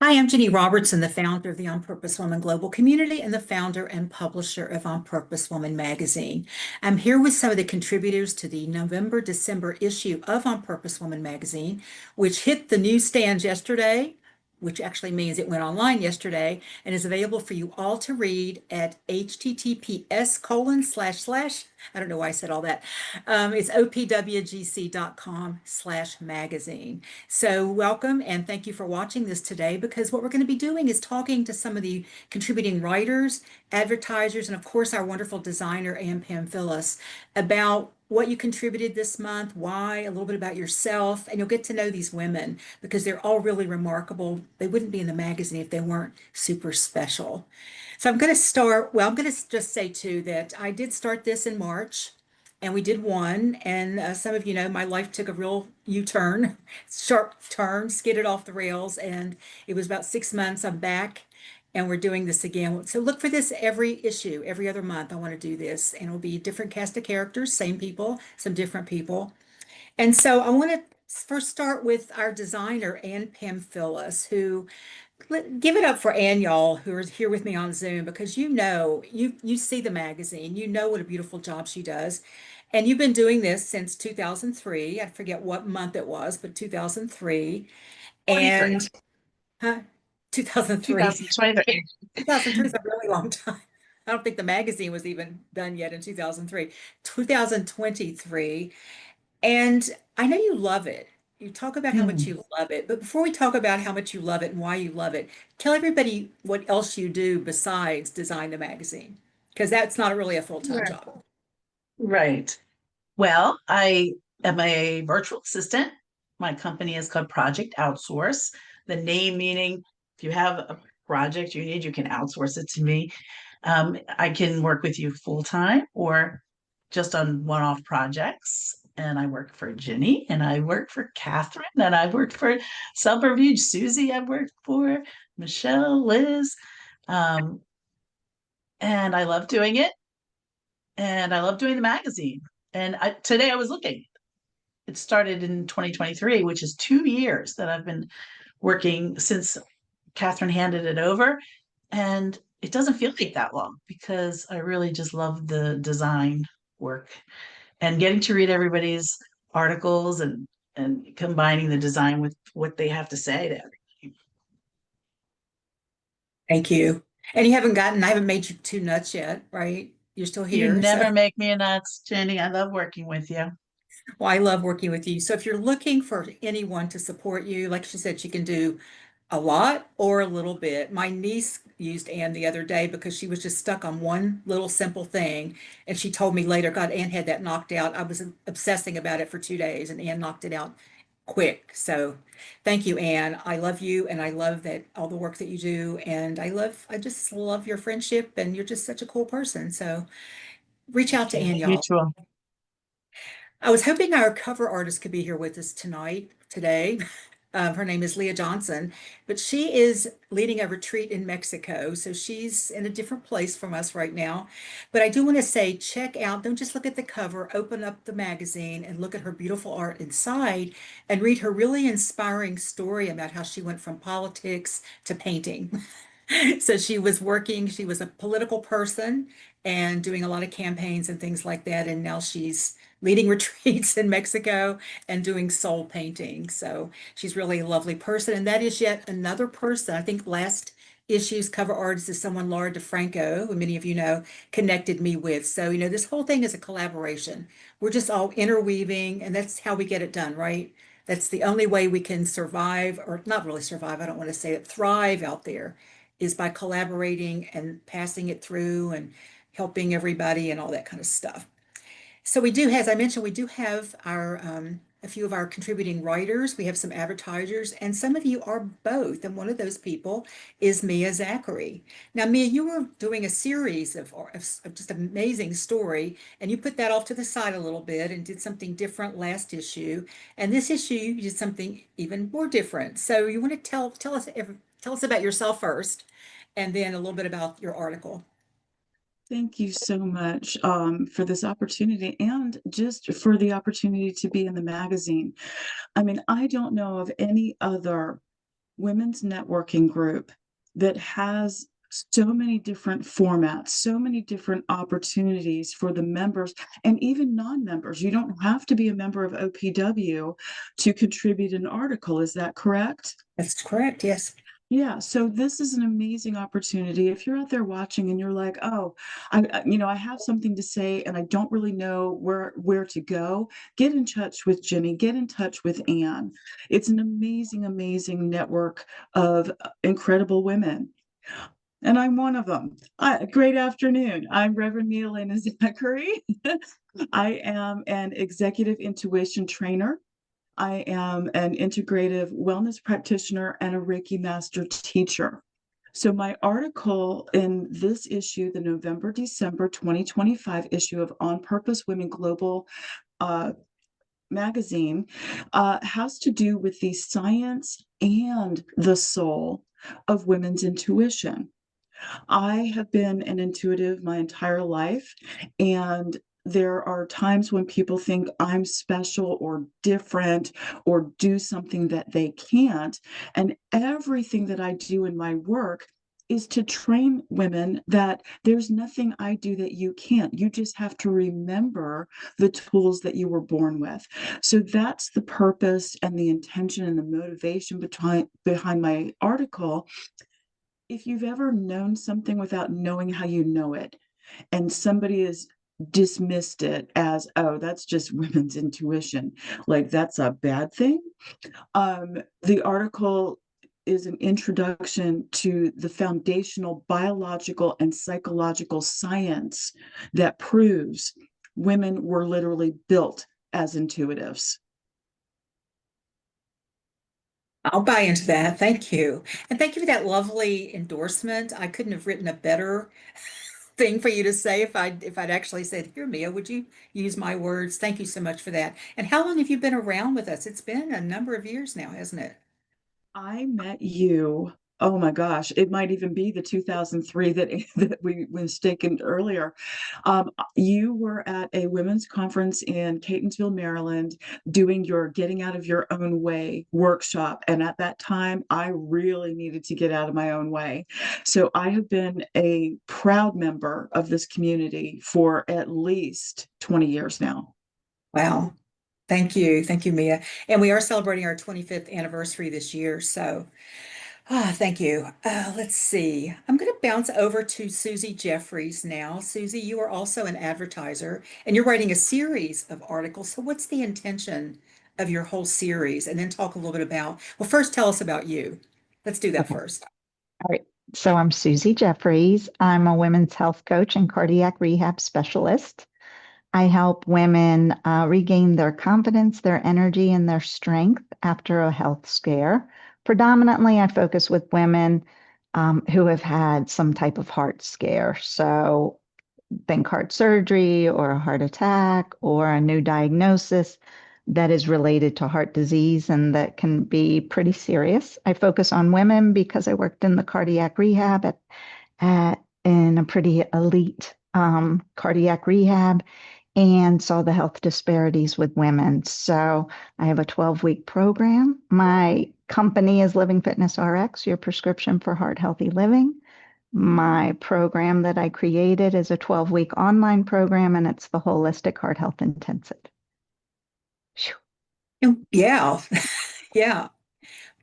Hi, I'm Jenny Robertson, the founder of the On Purpose Woman Global Community and the founder and publisher of On Purpose Woman magazine. I'm here with some of the contributors to the November-December issue of On Purpose Woman magazine, which hit the newsstands yesterday, which actually means it went online yesterday and is available for you all to read at https:// I don't know why I said all that. It's opwgc.com/magazine. So welcome and thank you for watching this today, because what we're going to be doing is talking to some of the contributing writers, advertisers, and of course our wonderful designer, Ann Pam Phyllis, about what you contributed this month, why, a little bit about yourself, and you'll get to know these women because they're all really remarkable. They wouldn't be in the magazine if they weren't super special. So I'm going to start, well, I'm going to just say too that I did start this in March and we did one. And some of you know, my life took a real U-turn, sharp turn, skidded off the rails. And it was about 6 months. I'm back and we're doing this again. So look for this every issue, every other month. I want to do this, and it'll be a different cast of characters, same people, some different people. And so I want to first start with our designer, Ann Pam Phyllis, who give it up for Ann, y'all, who are here with me on Zoom, because you know, you see the magazine, you know what a beautiful job she does. And you've been doing this since 2003. I forget what month it was, but 2003. 23, And huh, 2003. 2023. 2003 is a really long time. I don't think the magazine was even done yet in 2003. 2023. And I know you love it. You talk about how much Hmm. you love it. But before we talk about how much you love it and why you love it, tell everybody what else you do besides design the magazine, because that's not really a full-time Right. job. Right. Well, I am a virtual assistant. My company is called Project Outsource. The name meaning if you have a project you need, you can outsource it to me. I can work with you full time or just on one-off projects. And I work for Jenny, and I work for Kathryn, and I worked for Self-Reviewed Suzie. I've worked for Michelle, Liz, um, and I love doing it. And I love doing the magazine. And today I was looking. It started in 2023, which is 2 years that I've been working since Kathryn handed it over. And it doesn't feel like that long because I really just love the design work and getting to read everybody's articles and combining the design with what they have to say to everybody. Thank you. And I haven't made you too nuts yet, right? You're still You here. So, never make me nuts, Jenny. I love working with you. well, I love working with you. So if you're looking for anyone to support you, like she said, she can do a lot or a little bit. My niece used Ann the other day because she was just stuck on one little simple thing. And she told me later, God, Ann had that knocked out. I was obsessing about it for 2 days and Ann knocked it out quick. So thank you, Ann. I love you and I love that all the work that you do. And I just love your friendship and you're just such a cool person. So reach out to Okay, Ann, y'all. mutual. I was hoping our cover artist could be here with us today. Her name is Leah Johnson, but she is leading a retreat in Mexico. So she's in a different place from us right now. But I do want to say, check out, don't just look at the cover, open up the magazine and look at her beautiful art inside and read her really inspiring story about how she went from politics to painting. So she was a political person and doing a lot of campaigns and things like that. And now she's leading retreats in Mexico and doing soul painting. So she's really a lovely person. And that is yet another person. I think last issue's cover artist is someone Laura DeFranco, who many of you know, connected me with. So, you know, this whole thing is a collaboration. We're just all interweaving, and that's how we get it done, right? That's the only way we can survive, or not really survive, I don't want to say it, thrive out there, is by collaborating and passing it through and helping everybody and all that kind of stuff. So we do, as I mentioned, we do have our a few of our contributing writers. We have some advertisers, and some of you are both. And one of those people is Mia Zachary. Now, Mia, you were doing a series of just amazing story, and you put that off to the side a little bit and did something different last issue. And this issue, you did something even more different. So you want to tell us about yourself first, and then a little bit about your article. Thank you so much for this opportunity and just for the opportunity to be in the magazine. I mean, I don't know of any other women's networking group that has so many different formats, so many different opportunities for the members and even non-members. You don't have to be a member of OPW to contribute an article. Is that correct? That's correct. Yes. Yeah, so this is an amazing opportunity. If you're out there watching and you're like, oh, I have something to say and I don't really know where to go, get in touch with Jenny, get in touch with Anne. It's an amazing, amazing network of incredible women. And I'm one of them. Great afternoon. I'm Reverend Michele Zachary. I am an executive intuition trainer. I am an integrative wellness practitioner and a Reiki master teacher. So my article in this issue, the November-December 2025 issue of On Purpose Women Global magazine, has to do with the science and the soul of women's intuition. I have been an intuitive my entire life, and there are times when people think I'm special or different or do something that they can't. And everything that I do in my work is to train women that there's nothing I do that you can't. You just have to remember the tools that you were born with. So that's the purpose and the intention and the motivation behind my article. If you've ever known something without knowing how you know it, and somebody has dismissed it as, oh, that's just women's intuition, like that's a bad thing. The article is an introduction to the foundational biological and psychological science that proves women were literally built as intuitives. I'll buy into that. Thank you. And thank you for that lovely endorsement. I couldn't have written a better thing for you to say if I'd actually said, "Here, Mia, would you use my words?" Thank you so much for that. And how long have you been around with us? It's been a number of years now, hasn't it? I met you. Oh my gosh, it might even be the 2003 that that we mistaken earlier. You were at a women's conference in Catonsville, Maryland, doing your Getting Out of Your Own Way workshop. And at that time, I really needed to get out of my own way. So I have been a proud member of this community for at least 20 years now. Wow. Thank you. Thank you, Mia. And we are celebrating our 25th anniversary this year. So, thank you. Let's see. I'm going to bounce over to Suzie Jeffreys now. Suzie, you are also an advertiser and you're writing a series of articles. So, what's the intention of your whole series? And then talk a little bit about, well, first tell us about you. Let's do that Okay. first. All right. So I'm Suzie Jeffreys. I'm a women's health coach and cardiac rehab specialist. I help women regain their confidence, their energy, and their strength after a health scare. Predominantly, I focus with women who have had some type of heart scare. So think heart surgery or a heart attack or a new diagnosis that is related to heart disease and that can be pretty serious. I focus on women because I worked in the cardiac rehab in a pretty elite cardiac rehab and saw the health disparities with women. So I have a 12-week program. My company is Living Fitness RX, your prescription for heart healthy living. My program that I created is a 12-week online program, and it's the Holistic Heart Health Intensive. Yeah. Yeah.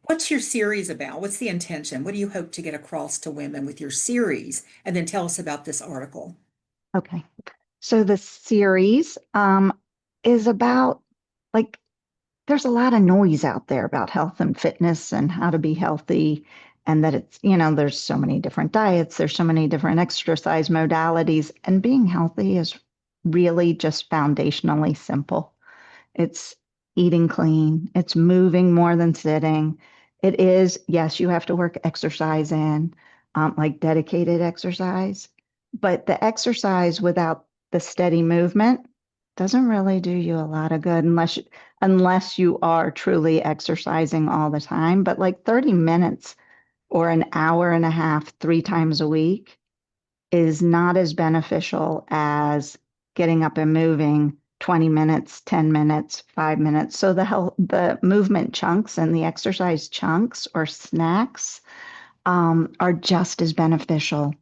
What's your series about? What's the intention? What do you hope to get across to women with your series? And then tell us about this article. Okay. So the series is about like there's a lot of noise out there about health and fitness and how to be healthy, and that it's, there's so many different diets, there's so many different exercise modalities, and being healthy is really just foundationally simple. It's eating clean, it's moving more than sitting. It is, yes, you have to work exercise in, like dedicated exercise, but the exercise without the steady movement doesn't really do you a lot of good unless you are truly exercising all the time. But like 30 minutes or an hour and a half, 3 times a week is not as beneficial as getting up and moving 20 minutes, 10 minutes, 5 minutes. So the movement chunks and the exercise chunks or snacks are just as beneficial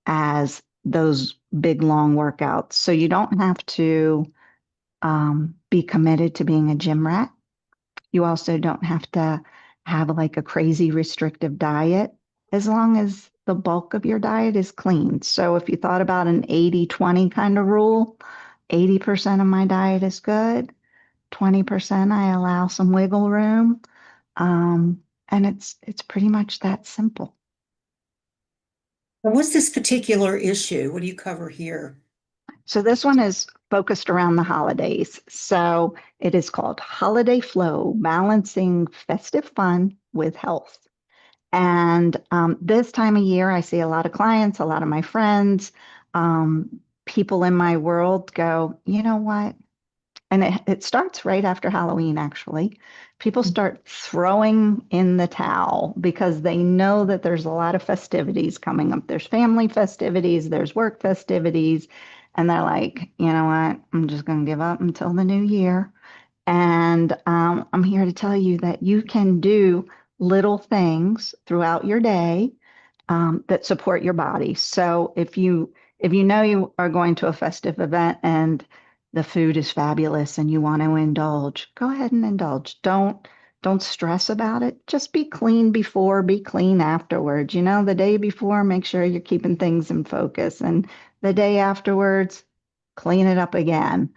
as those big long workouts. So you don't have to be committed to being a gym rat. You also don't have to have like a crazy restrictive diet as long as the bulk of your diet is clean. So if you thought about an 80-20 kind of rule, 80% of my diet is good, 20% I allow some wiggle room. And it's pretty much that simple. And what's this particular issue? What do you cover here? So this one is focused around the holidays. So it is called Holiday Flow, Balancing Festive Fun with Health. And this time of year, I see a lot of clients, a lot of my friends, people in my world go, you know what? And it starts right after Halloween, actually. People start throwing in the towel because they know that there's a lot of festivities coming up. There's family festivities, there's work festivities. And they're like, you know what? I'm just going to give up until the new year. And I'm here to tell you that you can do little things throughout your day that support your body. So if you know you are going to a festive event and the food is fabulous and you want to indulge, go ahead and indulge. Don't stress about it. Just be clean before, be clean afterwards. You know, the day before, make sure you're keeping things in focus, and the day afterwards, clean it up again.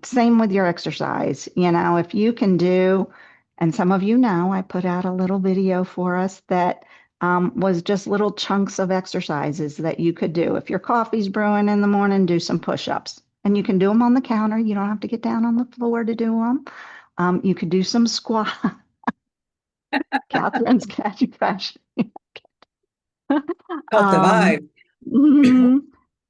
Same with your exercise. You know, if you can do, and some of you know, I put out a little video for us that was just little chunks of exercises that you could do. If your coffee's brewing in the morning, do some push-ups. And you can do them on the counter. You don't have to get down on the floor to do them. You could do some squat. Kathryn's catching fashion. Felt the Um, vibe. mhm.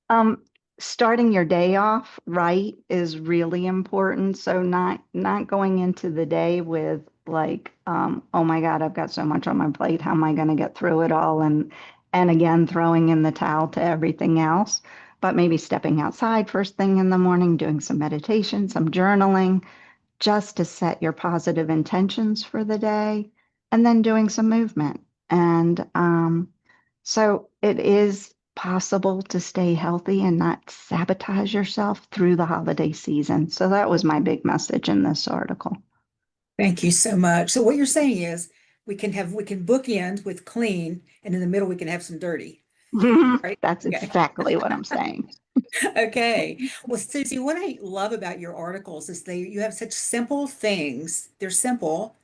Um, Starting your day off right is really important. So not going into the day with like, oh my God, I've got so much on my plate. How am I going to get through it all? And again, throwing in the towel to everything else. But maybe stepping outside first thing in the morning, doing some meditation, some journaling, just to set your positive intentions for the day, and then doing some movement. And so it is possible to stay healthy and not sabotage yourself through the holiday season. So that was my big message in this article. Thank you so much. So what you're saying is we can bookend with clean, and in the middle we can have some dirty, right? That's Okay. exactly what I'm saying. Okay. Well, Susie, what I love about your articles is you have such simple things. They're simple.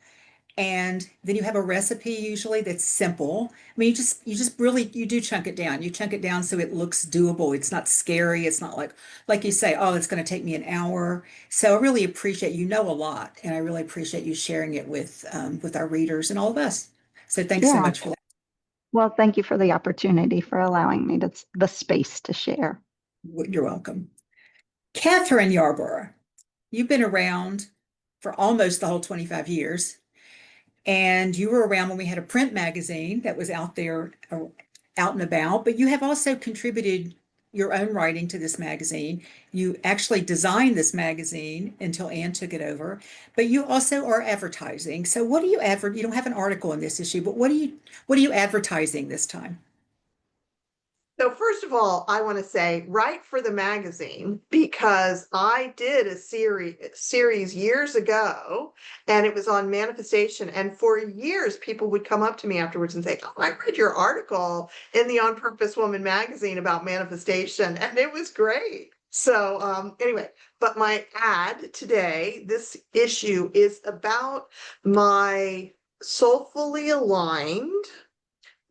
And then you have a recipe usually that's simple. I mean, you just really you do chunk it down. You chunk it down so it looks doable. It's not scary. It's not like you say, oh, it's going to take me an hour. So I really appreciate you know a lot, and I really appreciate you sharing it with our readers and all of us. So thanks so Yeah. much for that. Well, thank you for the opportunity for allowing me the space to share. You're welcome. Kathryn Yarborough, you've been around for almost the whole 25 years. And you were around when we had a print magazine that was out there, out and about, but you have also contributed your own writing to this magazine. You actually designed this magazine until Anne took it over, but you also are advertising. So what do you you don't have an article in this issue, but what are you advertising this time? So first of all, I want to say write for the magazine because I did a series years ago and it was on manifestation. And for years, people would come up to me afterwards and say, oh, I read your article in the On Purpose Woman magazine about manifestation and it was great. So anyway, but my ad today, this issue is about my soulfully aligned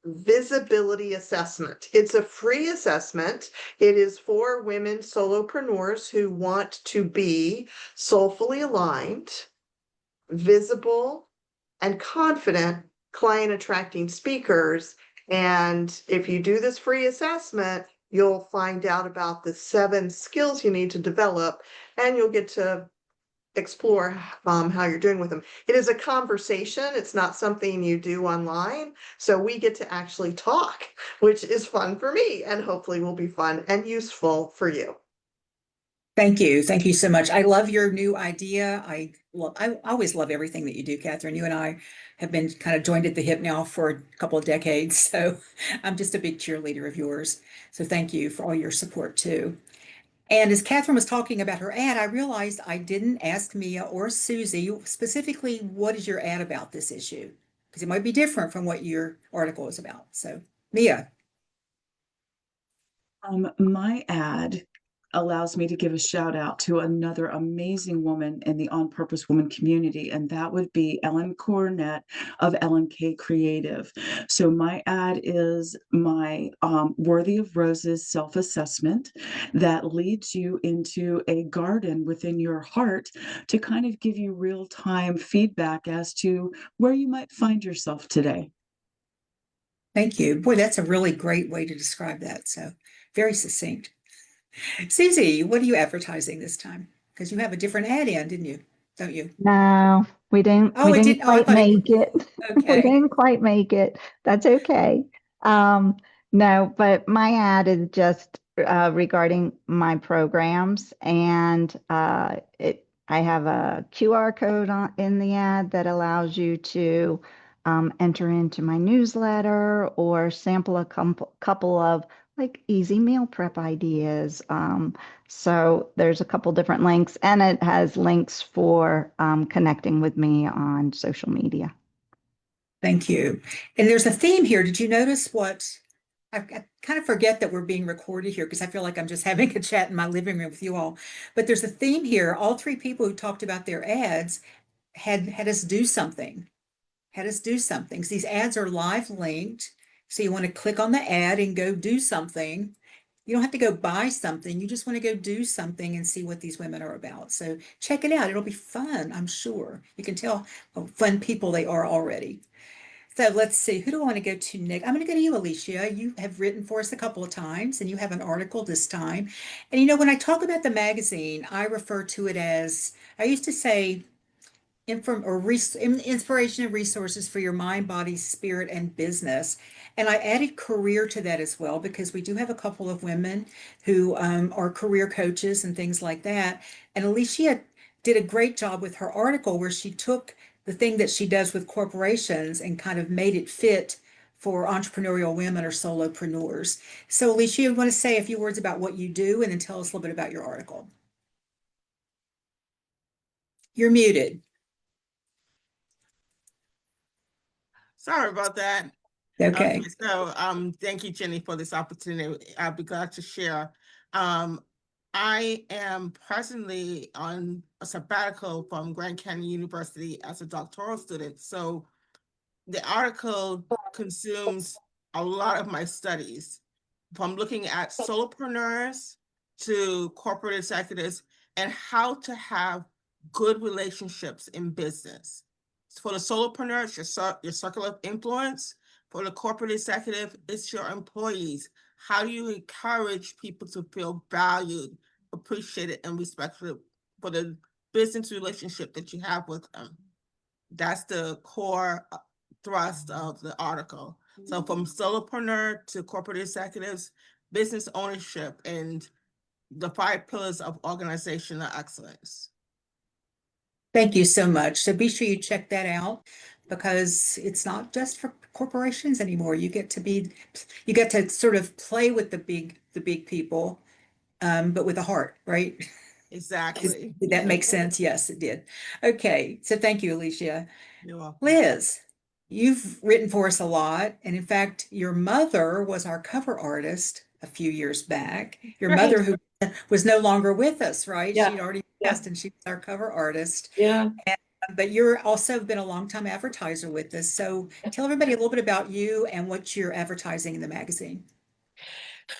visibility assessment. It's a free assessment. It is for women solopreneurs who want to be soulfully aligned, visible, and confident client attracting speakers. And if you do this free assessment, you'll find out about the 7 skills you need to develop, and you'll get to explore how you're doing with them. It is a conversation. It's not something you do online. So we get to actually talk, which is fun for me and hopefully will be fun and useful for you. Thank you. Thank you so much. I love your new idea. I always love everything that you do, Kathryn. You and I have been kind of joined at the hip now for a couple of decades. So I'm just a big cheerleader of yours. So thank you for all your support too. And as Kathryn was talking about her ad, I realized I didn't ask Mia or Susie specifically, what is your ad about this issue? Because it might be different from what your article is about. So Mia. My ad allows me to give a shout out to another amazing woman in the On Purpose Woman community, and that would be Ellen Cornett of Ellen K Creative. So my ad is my Worthy of Roses self-assessment that leads you into a garden within your heart to kind of give you real-time feedback as to where you might find yourself today. Thank you. Boy, that's a really great way to describe that. So very succinct. Susie, what are you advertising this time? Because you have a different ad in, didn't you? Don't you? No, we didn't Oh, we it didn't did. Oh, I quite thought it. make it. We Okay. didn't quite make it. That's okay. Um, no, but my ad is just regarding my programs, and I have a QR code in the ad that allows you to enter into my newsletter or sample a couple of like easy meal prep ideas. So there's a couple different links, and it has links for connecting with me on social media. Thank you. And there's a theme here. Did you notice what? I kind of forget that we're being recorded here because I feel like I'm just having a chat in my living room with you all. But there's a theme here. All three people who talked about their ads had us do something. Had us do something. So these ads are live linked. So you want to click on the ad and go do something. You don't have to go buy something. You just want to go do something and see what these women are about. So check it out. It'll be fun, I'm sure. You can tell how fun people they are already. So let's see, who do I want to go to next? I'm going to go to you, Alicia. You have written for us a couple of times and you have an article this time. And when I talk about the magazine, I refer to it as, I used to say, inspiration and resources for your mind, body, spirit, and business. And I added career to that as well because we do have a couple of women who are career coaches and things like that. And Alicia did a great job with her article where she took the thing that she does with corporations and kind of made it fit for entrepreneurial women or solopreneurs. So Alicia, you want to say a few words about what you do and then tell us a little bit about your article. You're muted. Sorry about that. Okay. So thank you, Jenny, for this opportunity. I'll be glad to share. I am presently on a sabbatical from Grand Canyon University as a doctoral student. So the article consumes a lot of my studies, from looking at solopreneurs to corporate executives and how to have good relationships in business. For the solopreneur, it's your circle of influence. For the corporate executive, it's your employees. How do you encourage people to feel valued, appreciated, and respected for the business relationship that you have with them? That's the core thrust of the article. So from solopreneur to corporate executives, business ownership, and the 5 pillars of organizational excellence. Thank you so much. So be sure you check that out because it's not just for corporations anymore. You get to sort of play with the big people, but with a heart, right? Exactly. Did that make sense? Yes, it did. Okay, so thank you, Alicia. You're welcome. Liz, you've written for us a lot, and in fact, your mother was our cover artist a few years back. Your Right. mother who was no longer with us, right? Yeah. She'd already passed, and she was our cover artist. Yeah. But you're also been a longtime advertiser with us. So tell everybody a little bit about you and what you're advertising in the magazine.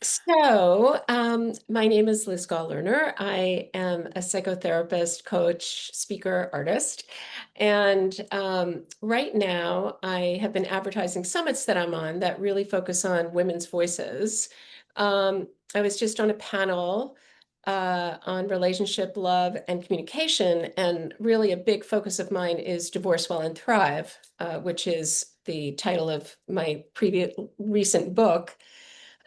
So, my name is Liz Goll Lerner. I am a psychotherapist, coach, speaker, artist. And right now, I have been advertising summits that I'm on that really focus on women's voices. I was just on a panel on relationship, love, and communication. And really, a big focus of mine is Divorce Well and Thrive, which is the title of my recent book.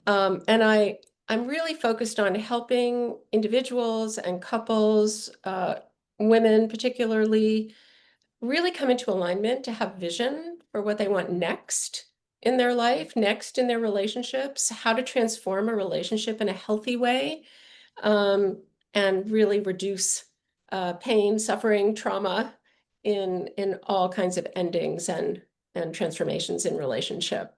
And I I'm really focused on helping individuals and couples, women particularly, really come into alignment to have vision for what they want next in their life, next in their relationships, how to transform a relationship in a healthy way, and really reduce pain, suffering, trauma in all kinds of endings and transformations in relationship.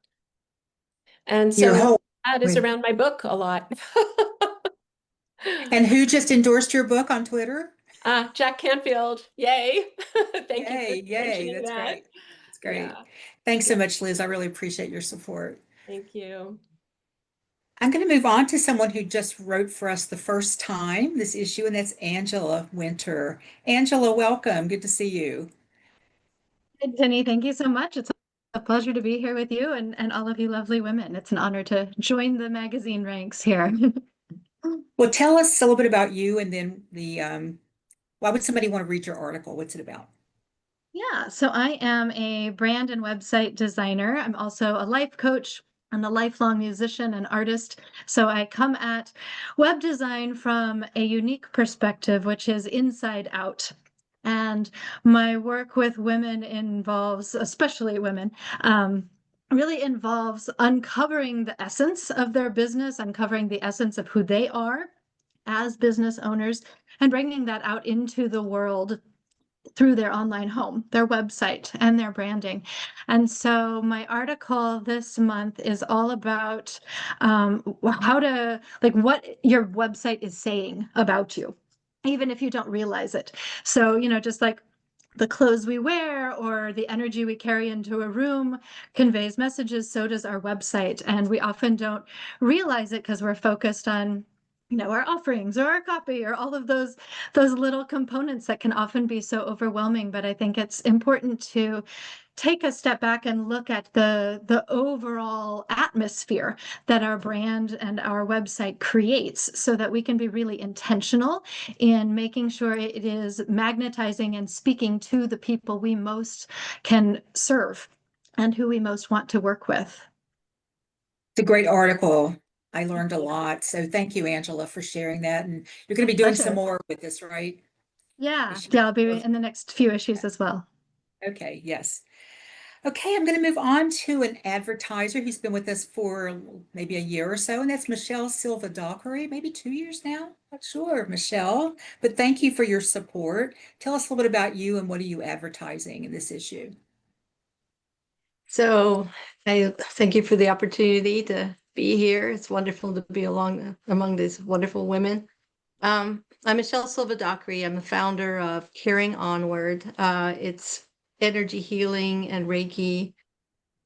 And Your so whole, that is around my book a lot. and who just endorsed your book on Twitter? Jack Canfield, yay. Thank you for Yay, yay, mentioning that's that. great. That's great. Yeah, Thanks so yeah, much, Liz. I really appreciate your support. thank you. I'm going to move on to someone who just wrote for us the first time this issue, and that's Angela Winter. Angela, welcome. Good to see you. Jenny, thank you so much. It's a pleasure to be here with you and all of you lovely women. It's an honor to join the magazine ranks here. Well, tell us a little bit about you and then why would somebody want to read your article? What's it about? Yeah, so I am a brand and website designer. I'm also a life coach and a lifelong musician and artist. So I come at web design from a unique perspective, which is inside out. And my work with women involves, especially women, really involves uncovering the essence of their business, uncovering the essence of who they are as business owners, and bringing that out into the world through their online home, their website, and their branding. And so my article this month is all about how to, like, what your website is saying about you, even if you don't realize it. So, you know, just like the clothes we wear or the energy we carry into a room conveys messages, so does our website. And we often don't realize it because we're focused on, you know, our offerings or our copy or all of those little components that can often be so overwhelming. But I think it's important to take a step back and look at the overall atmosphere that our brand and our website creates so that we can be really intentional in making sure it is magnetizing and speaking to the people we most can serve and who we most want to work with. It's a great article. I learned a lot. So thank you, Angela, for sharing that. And you're going to be doing some Pleasure. more with this, right? Yeah, I'll be in the next few issues as well. Okay, yes. Okay, I'm going to move on to an advertiser who's been with us for maybe a year or so, and that's Michele Silva-Dockery, maybe 2 years now. Not sure, Michele, but thank you for your support. Tell us a little bit about you and what are you advertising in this issue? So I thank you for the opportunity to be here. It's wonderful to be among these wonderful women. I'm Michele Silva-Dockery. I'm the founder of Caring Onward. It's energy healing and Reiki.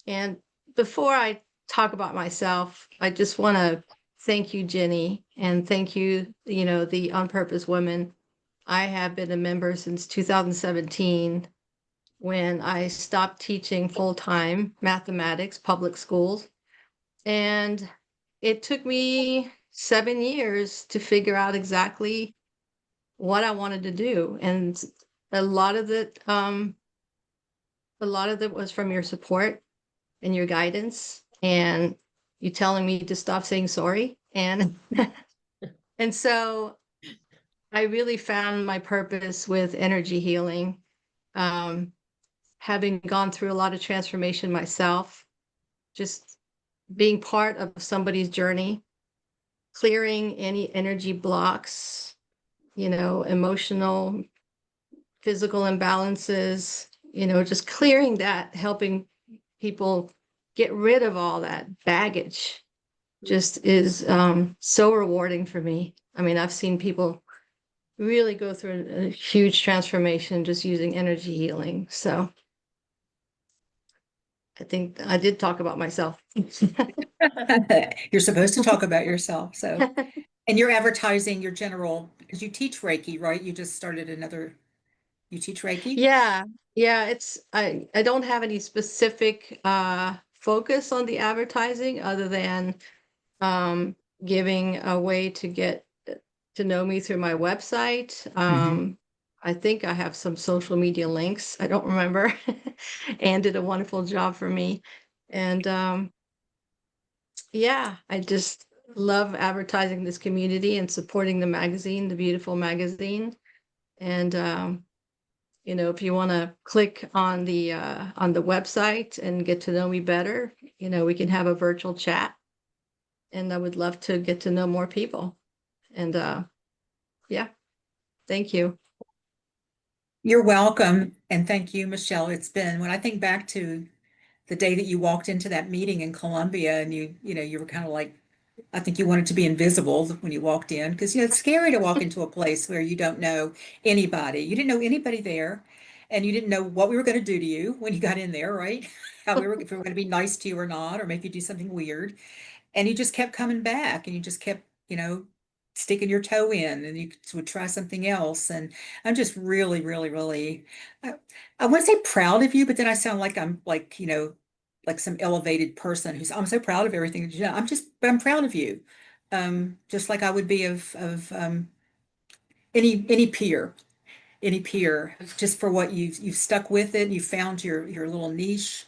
And before I talk about myself, I just want to thank you, Jenny, and thank you, you know, the On Purpose Women. I have been a member since 2017 when I stopped teaching full-time mathematics, public schools. And it took me 7 years to figure out exactly what I wanted to do. And a lot of it was from your support and your guidance and you telling me to stop saying sorry. And and so I really found my purpose with energy healing. Having gone through a lot of transformation myself, just being part of somebody's journey, clearing any energy blocks, you know, emotional, physical imbalances, you know, just clearing that, helping people get rid of all that baggage just is so rewarding for me. I mean, I've seen people really go through a huge transformation just using energy healing. So I think I did talk about myself. You're supposed to talk about yourself. So, and you're advertising your general, because you teach Reiki, right? You just started you teach Reiki? Yeah, yeah, I don't have any specific focus on the advertising other than giving a way to get to know me through my website. I think I have some social media links. I don't remember. Anne did a wonderful job for me. And yeah, I just love advertising this community and supporting the magazine, the beautiful magazine. And you know, if you want to click on the website and get to know me better, you know, we can have a virtual chat. And I would love to get to know more people. And yeah, thank you. You're welcome. And thank you, Michelle. It's been, when I think back to the day that you walked into that meeting in Columbia and you were kind of like, I think you wanted to be invisible when you walked in because, it's scary to walk into a place where you don't know anybody. You didn't know anybody there and you didn't know what we were going to do to you when you got in there, right? If we were going to be nice to you or not, or make you do something weird. And you just kept coming back and you just kept, sticking your toe in and you would try something else. And I'm just really, really, really, I want to say proud of you, but then I sound like I'm like, like some elevated person I'm so proud of everything that you do. But I'm proud of you. Just like I would be of any peer, just for what you've stuck with it. You found your little niche,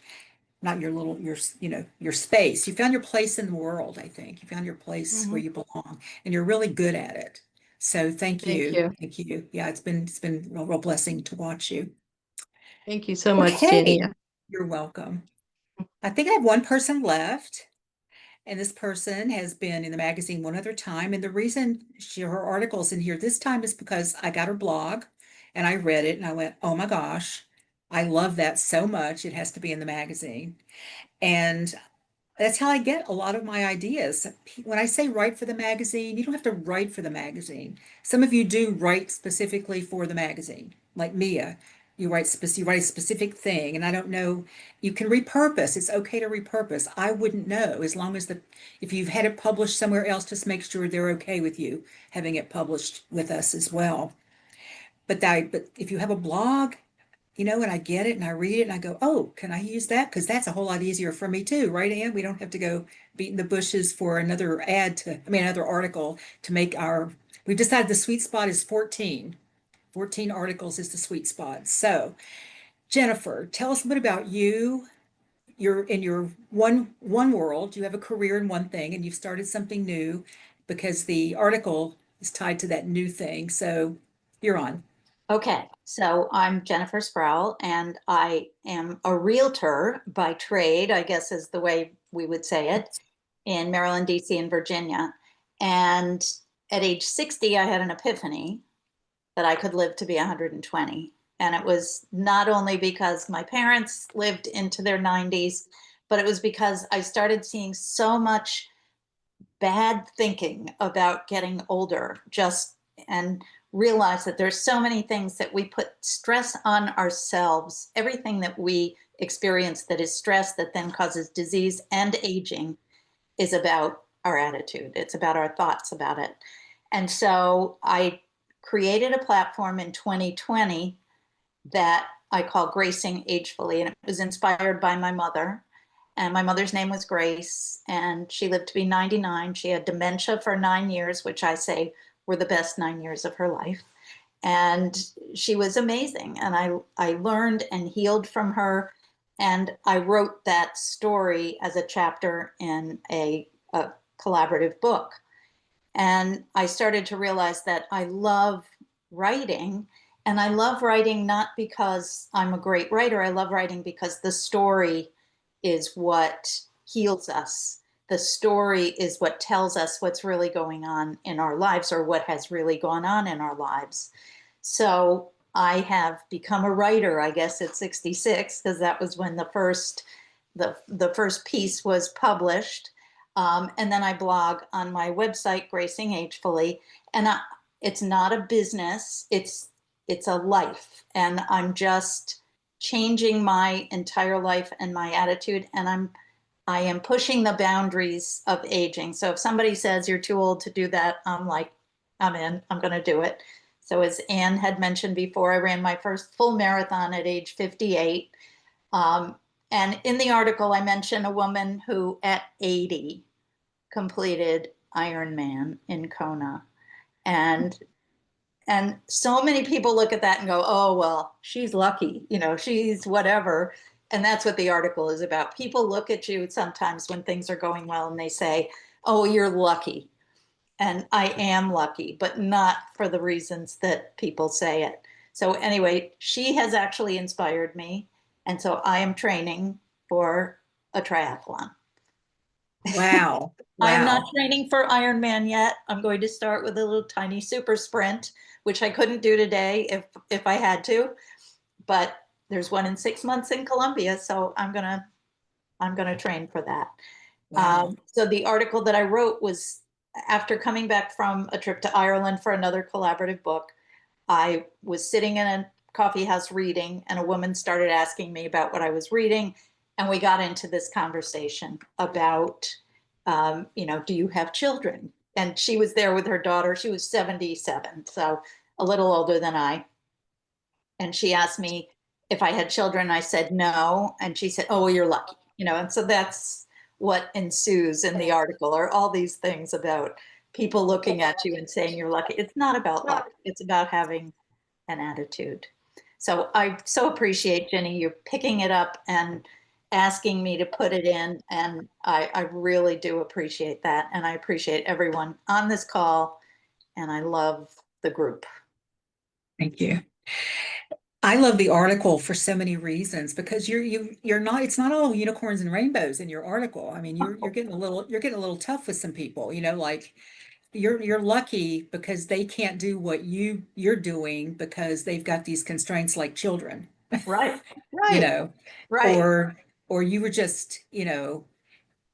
not your little, your space. You found your place in the world, I think. You found your place where you belong and you're really good at it. So thank Thank you. you. Thank you. Yeah, it's been a real blessing to watch you. Thank you so much, Okay, Jenny. you're welcome. I think I have one person left, and this person has been in the magazine one other time. And the reason her article's in here this time is because I got her blog and I read it and I went, oh my gosh, I love that so much. It has to be in the magazine. And that's how I get a lot of my ideas. When I say write for the magazine, you don't have to write for the magazine. Some of you do write specifically for the magazine, like Mia. You write a specific thing, and I don't know. You can repurpose. It's okay to repurpose. I wouldn't know as long as if you've had it published somewhere else, just make sure they're okay with you having it published with us as well. But if you have a blog, and I get it and I read it and I go, oh, can I use that? Because that's a whole lot easier for me too, right, Ann? We don't have to go beating the bushes for another another article to make we've decided the sweet spot is 14. 14 articles is the sweet spot. So, Jennifer, tell us a bit about you. You're in your one world, you have a career in one thing and you've started something new because the article is tied to that new thing. So, you're on. Okay, so I'm Jennifer Sproul, and I am a realtor by trade, I guess is the way we would say it, in Maryland, DC, and Virginia. And at age 60, I had an epiphany that I could live to be 120. And it was not only because my parents lived into their 90s, but it was because I started seeing so much bad thinking about getting older, and realize that there's so many things that we put stress on ourselves. Everything that we experience that is stress that then causes disease and aging is about our attitude. It's about our thoughts about it. And so I created a platform in 2020 that I call Gracing Agefully, and it was inspired by my mother. And my mother's name was Grace, and she lived to be 99. She had dementia for 9 years, which I say were the best 9 years of her life. And she was amazing. And I learned and healed from her. And I wrote that story as a chapter in a collaborative book. And I started to realize that I love writing. And I love writing not because I'm a great writer. I love writing because the story is what heals us. The story is what tells us what's really going on in our lives or what has really gone on in our lives. So I have become a writer, I guess, at 66, because that was when the first piece was published. And then I blog on my website, Gracing Agefully. And it's not a business, it's a life. And I'm just changing my entire life and my attitude. And I am pushing the boundaries of aging. So if somebody says you're too old to do that, I'm like, I'm in, I'm going to do it. So as Anne had mentioned before, I ran my first full marathon at age 58. And in the article, I mentioned a woman who at 80 completed Ironman in Kona. And so many people look at that and go, oh, well, she's lucky, she's whatever. And that's what the article is about. People look at you sometimes when things are going well and they say, oh, you're lucky. And I am lucky, but not for the reasons that people say it. So anyway, she has actually inspired me. And so I am training for a triathlon. Wow. I am not Wow. training for Ironman yet. I'm going to start with a little tiny super sprint, which I couldn't do today if I had to. But there's one in 6 months in Colombia, so I'm gonna train for that. Wow. So the article that I wrote was after coming back from a trip to Ireland for another collaborative book. I was sitting in a coffee house reading, and a woman started asking me about what I was reading, and we got into this conversation about, do you have children? And she was there with her daughter. She was 77, so a little older than I. And she asked me if I had children. I said no, and she said, "Oh, well, you're lucky," And so that's what ensues in the article, are all these things about people looking at you and saying you're lucky. It's not about luck. It's about having an attitude. So I so appreciate, Jenny, you picking it up and asking me to put it in. And I really do appreciate that. And I appreciate everyone on this call. And I love the group. Thank you. I love the article for so many reasons because you're not, it's not all unicorns and rainbows in your article. I mean, you're getting a little tough with some people, like you're lucky because they can't do what you're doing because they've got these constraints like children, Right, you right, know, right, or you were just,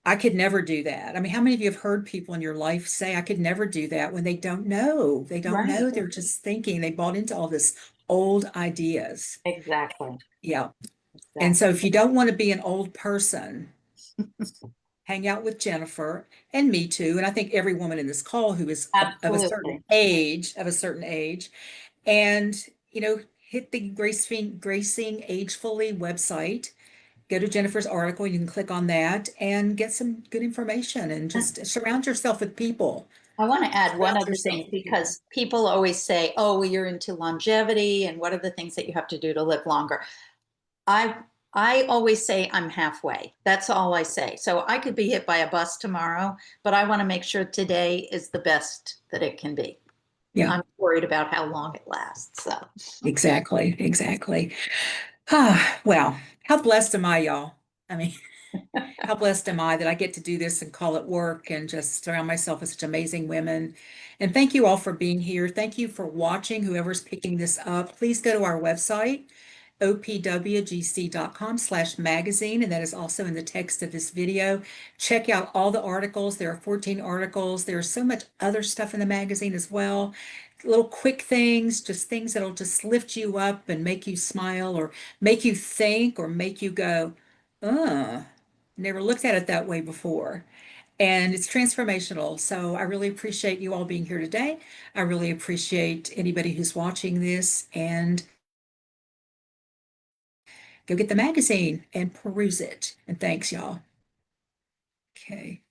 I could never do that. I mean, how many of you have heard people in your life say, I could never do that when they don't know? They don't right. know. They're just thinking. They bought into all this old ideas. Exactly. Yeah. And Exactly. so if you don't want to be an old person, hang out with Jennifer and me too. And I think every woman in this call who is of a certain Absolutely. age, and, hit the Gracing Agefully website. Go to Jennifer's article. You can click on that and get some good information and just surround yourself with people. I want to add one Surround other yourself thing, with people. because people always say, oh, well, you're into longevity and what are the things that you have to do to live longer? I always say I'm halfway. That's all I say. So I could be hit by a bus tomorrow, but I want to make sure today is the best that it can be. Yeah, I'm worried about how long it lasts. So exactly. Exactly. Well, how blessed am I, y'all? I mean, how blessed am I that I get to do this and call it work and just surround myself with such amazing women. And thank you all for being here. Thank you for watching, whoever's picking this up. Please go to our website, opwgc.com/magazine, and that is also in the text of this video. Check out all the articles. There are 14 articles. There's so much other stuff in the magazine as well. Little quick things, just things that'll just lift you up and make you smile or make you think or make you go, never looked at it that way before. And it's transformational. So I really appreciate you all being here today. I really appreciate anybody who's watching this, and go get the magazine and peruse it. And thanks, y'all. Okay.